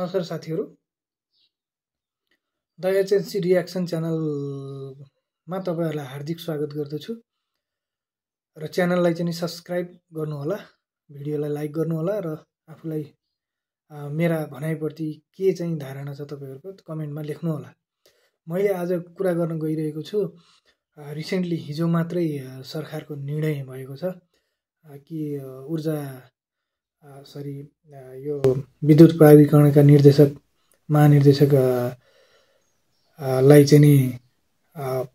नमस्कार साथीहरु, the एचएनसी reaction च्यानलमा तपाईहरुलाई हार्दिक स्वागत गर्दछु र च्यानललाई चाहिँ सब्स्क्राइब गर्नु होला, भिडियोलाई लाइक गर्नु होला र आफुलाई मेरा भनाइप्रति के चाहिँ धारणा छ तपाईहरुको कमेन्टमा लेख्नु होला। मैले आज कुरा गर्न गइरहेको छु रिसेन्टली हिजो मात्रै सरकारको निर्णय भएको छ कि ऊर्जा यो विद्युत प्राधिकरणका महानिर्देशक लाई चाहिँ नि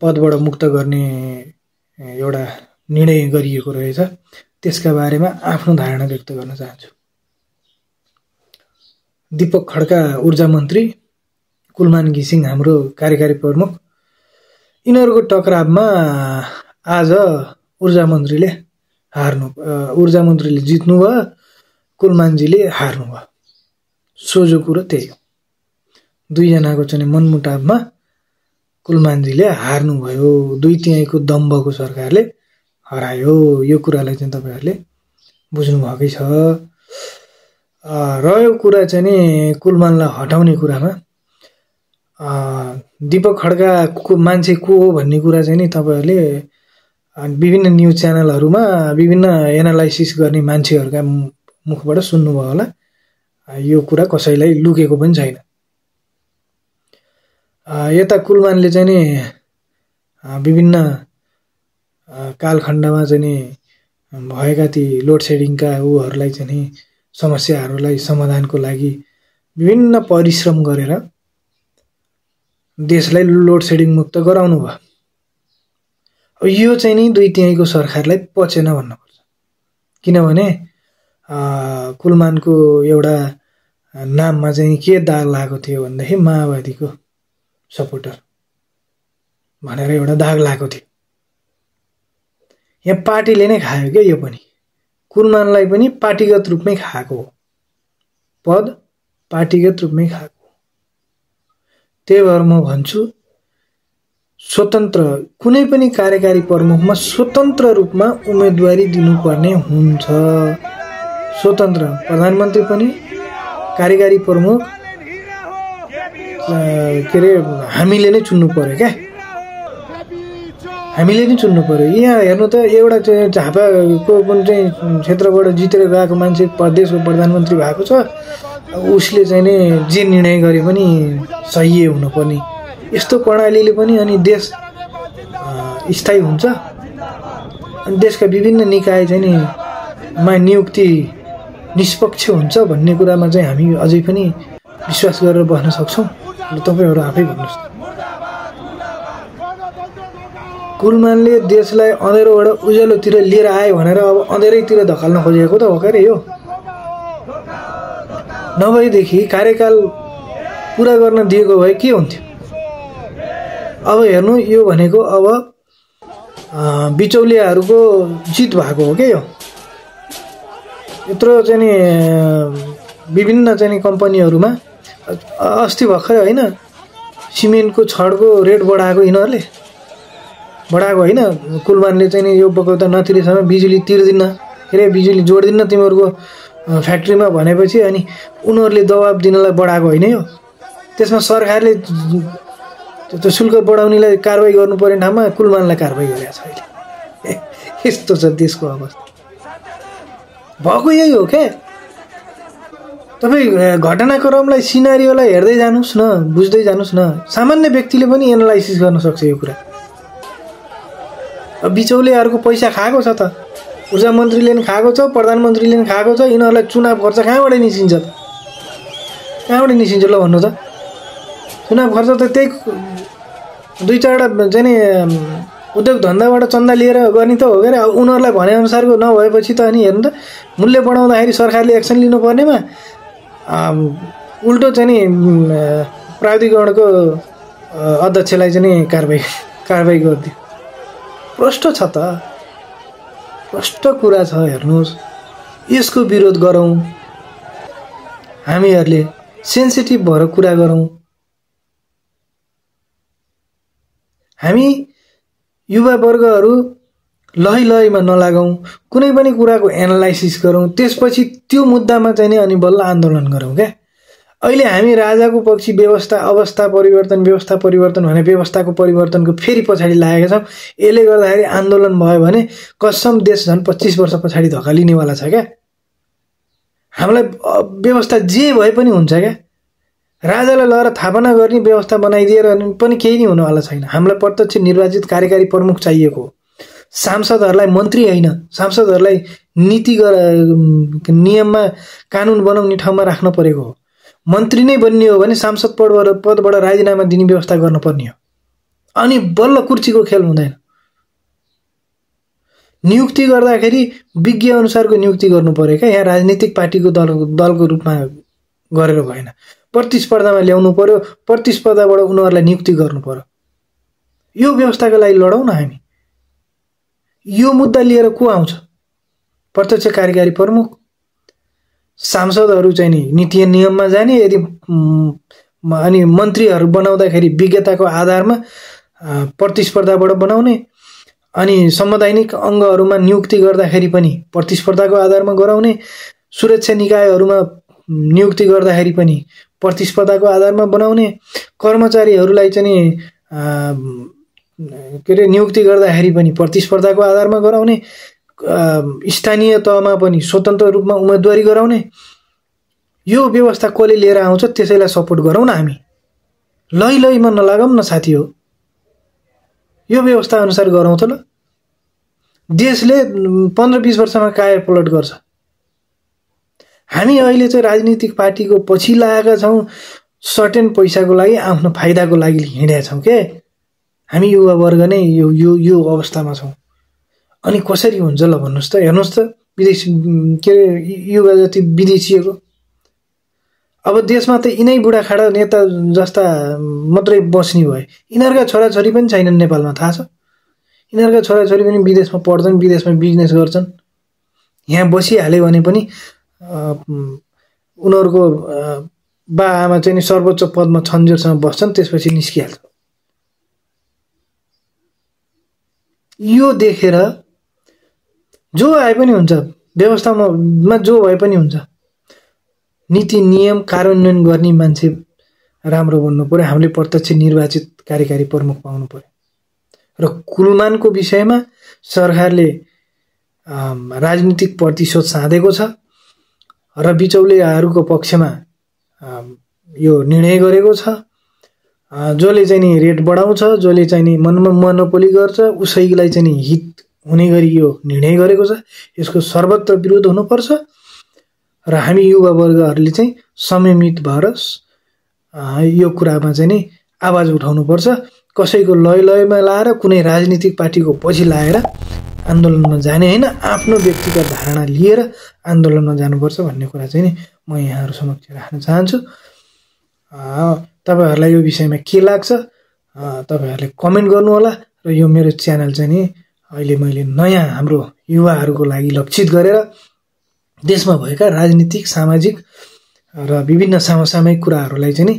पदबाट मुक्त गर्ने एउटा निर्णय गरिएको रहेछ। त्यसका बारेमा आफ्नो धारणा व्यक्त गर्न चाहन्छु। दीपक खड्का ऊर्जा मन्त्री, कुलमान घिसिङ हाम्रो कार्यकारी प्रमुख, यिनीहरुको टकरावमा आज ऊर्जा मन्त्रीले जित्नु भयो, कुलमानजीले हार्नु भयो। सोझो कुरो त्यही हो। दुई जनाको चाहिँ मनमुटावमा कुलमानजीले हार्नु भयो। 2/3 दम्बको सरकारले हरायो। यो कुरालाई चाहिँ तपाईहरुले बुझ्नु भएकै छ। रह्यो कुरा चाहिँ नि कुलमानलाई हटाउने कुरामा दीपक खड्का मान्छे को हो भन्ने कुरा चाहिँ नि तपाईहरुले विभिन्न न्यूज च्यानलहरुमा विभिन्न एनालाइसिस गर्ने मान्छेहरुका मुखबाट सुन्नुभयो होला। यो कुरा कसैलाई लुकेको पनि छैन। यता कुलमानले चाहिँ नि विभिन्न कालखण्डमा चाहिँ नि भएका ती लोड सेडिङका उहरुलाई चाहिँ नि समस्याहरुलाई समाधानको लागि विभिन्न परिश्रम गरेर देशलाई लोड सेडिङ मुक्त गराउनु भयो। यो चाहिँ नि 2/3 सरकारलाई पचेन भन्न पर्छ। किनभने कुलमानको एउटा नाममा चाहिँ के दाग लागेको थियो भन्दाखेरि माओवादीको सपोर्टर भनेर एउटा दाग लागेको थियो। यहाँ पार्टीले नै खायो के। यो पनि कुलमानलाई पनि पार्टीगत रूपमै खाएको हो। पद पार्टीगत रूपमै खाएको। त्यही भएर म भन्छु स्वतन्त्र कुनै पनि कार्यकारी प्रमुखमा स्वतन्त्र रूपमा उम्मेदवारी दिनुपर्ने हुन्छ। स्वतन्त्र प्रधानमन्त्री पनि कार्यकारी प्रमुख हामीले नै चुन्नु पर्यो क्या। हामीले नै चुन्नु पर्यो। यहाँ हेर्नु त एउटा झापाको कुन चाहिँ क्षेत्रबाट जितेर गएको मान्छे प्रदेशको प्रधानमन्त्री भएको छ। उसले चाहिँ नि जे निर्णय गरे पनि सही हुनुपर्ने यस्तो प्रणालीले पनि अनि देश स्थायी हुन्छ। अनि देशका विभिन्न निकाय चाहिँ नि मा नियुक्ति निष्पक्ष हुन्छ भन्ने कुरामा चाहिँ हामी अझै पनि विश्वास गरेर बस्न सक्छौं। तपाईहरु आफै भन्नुस्। कुलमानले देशलाई अँधेरोबाट उज्यालोतिर लिएर आए भनेर अब अँधेरैतिर धकाल्न खोजेको त हो के रे यो। नभएदेखि कार्यकाल पूरा गर्न दिएको भए के हुन्थ्यो। अब हेर्नु यो भनेको अब बिचौलियाहरुको जित भएको हो के यो। यत्रो चाहिँ नि विभिन्न चाहिँ कम्पनीहरुमा अस्ति भर्खरै हैन सिमेन्टको छडको रेट बढाएको यिनीहरुले बढाएको हैन। कुलमानले चाहिँ नि यो बकौता नतिरेसम्म बिजुली तिर्दिन्न के रे बिजुली जोड्दिन्न तिमीहरुको फ्याक्ट्रीमा भनेपछि अनि उनीहरुले दबाब दिनलाई बढाएको हैन यो। त्यसमा सरकारले त्यो शुल्क बढाउनेलाई कारबाही गर्नुपर्ने ठाउँमा कुलमानलाई कारबाही गरेको छ अहिले। यस्तो छ देशको अवस्था। भएको यही हो के। तपाई घटनाक्रमलाई सिनारियोलाई हेर्दै जानुस् न, बुझ्दै जानुस् न। सामान्य व्यक्तिले पनि एनालाइसिस गर्न सक्छ यो कुरा। अब बिचौलियाहरुको पैसा खाएको छ त। ऊर्जा मन्त्रीले नि खाएको छ, प्रधानमन्त्रीले नि खाएको छ। यिनीहरुलाई चुनाव खर्च कहाँबाट निस्किन्छ त? कहाँबाट निस्किन्छ ल भन्नु त? चुनाव खर्च त त्यही 2-4 वटा चाहिँ नि उद्योग धन्दाबाट चन्दा लिएर गर्ने त हो के। अब उनीहरुलाई भने अनुसारको नभएपछि त अनि हेर्नु त मूल्य बढाउँदाखेरि सरकारले एक्सन लिनुपर्नेमा उल्टो चाहिँ नि प्राधिकरणको अध्यक्षलाई चाहिँ नि कारबाही गरिदियो। प्रष्ट छ त। प्रष्ट कुरा छ। हेर्नुस् यसको विरोध गरौँ। हामीहरुले सेन्सिटिभ भएर कुरा गरौँ। हामी युवा वर्गहरु लहैमा नलागौं। कुनै पनि कुराको एनालाइसिस गरौँ। त्यसपछि त्यो मुद्दामा चाहिँ नि अनि बल्ल आन्दोलन गरौँ के। अहिले हामी राजाको पक्षी अवस्था परिवर्तन भने व्यवस्थाको परिवर्तनको फेरि पछाडि लागेका छौँ। यसले गर्दाखेरि आन्दोलन भयो भने कसम देश झन् 25 वर्ष पछाडि धकालिनेवाला छ क्या। हामीलाई व्यवस्था जे भए पनि हुन्छ क्या। राजालाई लगेर थापना गर्ने व्यवस्था बनाइदिएर पनि केही नै हुनेवाला छैन। हामीलाई प्रत्यक्ष निर्वाचित कार्यकारी प्रमुख चाहिएको हो। सांसदहरूलाई मन्त्री होइन, सांसदहरूलाई नीति नियममा कानुन बनाउने ठाउँमा राख्न परेको हो। मन्त्री नै बन्ने हो भने सांसद पदबाट राजीनामा दिने व्यवस्था गर्नुपर्ने हो। अनि बल्ल कुर्सीको खेल हुँदैन। नियुक्ति गर्दाखेरि विज्ञ अनुसारको नियुक्ति गर्नु पर्यो क्या। यहाँ राजनीतिक पार्टीको दलको रूपमा गरेर भएन। प्रतिस्पर्धामा ल्याउनु पर्यो, प्रतिस्पर्धाबाट उनीहरूलाई नियुक्ति गर्नु पर्यो। यो व्यवस्थाको लागि लडौँ न हामी। यो मुद्दा लिएर को आउँछ? प्रत्यक्ष कार्यकारी प्रमुख, सांसदहरू चाहिँ नि नीति नियममा जाने, यदि अनि मन्त्रीहरू बनाउँदाखेरि विज्ञताको आधारमा प्रतिस्पर्धाबाट बनाउने, अनि संवैधानिक अङ्गहरूमा नियुक्ति गर्दाखेरि पनि प्रतिस्पर्धाको आधारमा गराउने, सुरक्षा निकायहरूमा नियुक्ति गर्दाखेरि पनि प्रतिस्पर्धाको आधारमा बनाउने, कर्मचारीहरूलाई चाहिँ के अरे नियुक्ति गर्दाखेरि पनि प्रतिस्पर्धाको आधारमा गराउने, स्थानीय तहमा पनि स्वतन्त्र रूपमा उम्मेदवारी गराउने। यो व्यवस्था कसले लिएर आउँछ त्यसैलाई सपोर्ट गरौँ न हामी। लैमा नलागौँ न साथी हो। यो व्यवस्था अनुसार गरौँ त ल। देशले 15-20 वर्षमा काया पलट गर्छ। हामी अहिले चाहिँ राजनीतिक पार्टीको पछि लागेका छौँ। सर्टेन पैसाको लागि, आफ्नो फाइदाको लागि हिँडेका छौँ के। हामी युवा वर्ग नै यो अवस्थामा छौँ। अनि कसरी हुन्छ ल भन्नुहोस् त। हेर्नुहोस् त विदेशी के अरे युवा जति विदेशीको। अब देशमा त यिनै बुढाखाडा नेता जस्ता मात्रै बस्ने भए। यिनीहरूका छोराछोरी पनि छैनन् नेपालमा, थाहा छ? यिनीहरूका छोराछोरी पनि विदेशमा पढ्छन्, विदेशमा बिजनेस गर्छन्। यहाँ बसिहाल्यो भने पनि उनीहरूको बा आमा चाहिँ सर्वोच्च पदमा छन्जेरसँग बस्छन्, त्यसपछि निस्किहाल्छ। यो देखेर जो आए पनि हुन्छ, व्यवस्थामा जो भए पनि हुन्छ, नीति नियम कार्यान्वयन गर्ने मान्छे राम्रो बन्नु पर्यो। हामीले प्रत्यक्ष निर्वाचित कार्यकारी प्रमुख पाउनु पर्यो। र कुलमानको विषयमा सरकारले राजनीतिक प्रतिशोध साधेको छ र बिचौलियाहरूको पक्षमा यो निर्णय गरेको छ। जसले चाहिँ नि रेट बढाउँछ, जसले चाहिँ नि मोनोपोली गर्छ, उसैलाई चाहिँ नि हित हुने गरी यो निर्णय गरेको छ। यसको सर्वत्र विरोध हुनुपर्छ र हामी युवा वर्गहरूले चाहिँ संयमित भएर यो कुरामा चाहिँ नि आवाज उठाउनुपर्छ। कसैको लयमा लाएर, कुनै राजनीतिक पार्टीको पछि लाएर आन्दोलनमा जाने होइन, आफ्नो व्यक्तिगत धारणा लिएर आन्दोलनमा जानुपर्छ भन्ने कुरा चाहिँ नि म यहाँहरू समक्ष राख्न चाहन्छु। तपाईहरुलाई यो विषयमा के लाग्छ तपाईहरुले कमेन्ट गर्नु होला। र यो मेरो च्यानल चाहिँ नि अहिले मैले नयाँ हाम्रो युवाहरूको लागि लक्षित गरेर देशमा भएका राजनीतिक, सामाजिक र विभिन्न समसामयिक कुराहरूलाई चाहिँ नि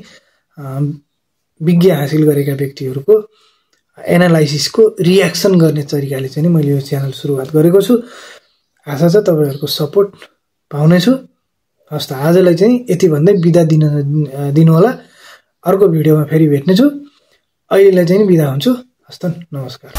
विज्ञ हासिल गरेका व्यक्तिहरूको एनालाइसिसको रियाक्सन गर्ने तरिकाले चाहिँ नि मैले यो च्यानल सुरुवात गरेको छु। आशा छ तपाईहरुको सपोर्ट पाउनेछु। हस् त, आजलाई चाहिँ यति भन्दै बिदा दिनु होला। अर्को भिडियोमा फेरि भेट्नेछु। अहिलेलाई चाहिँ बिदा हुन्छु। हस् त, नमस्कार।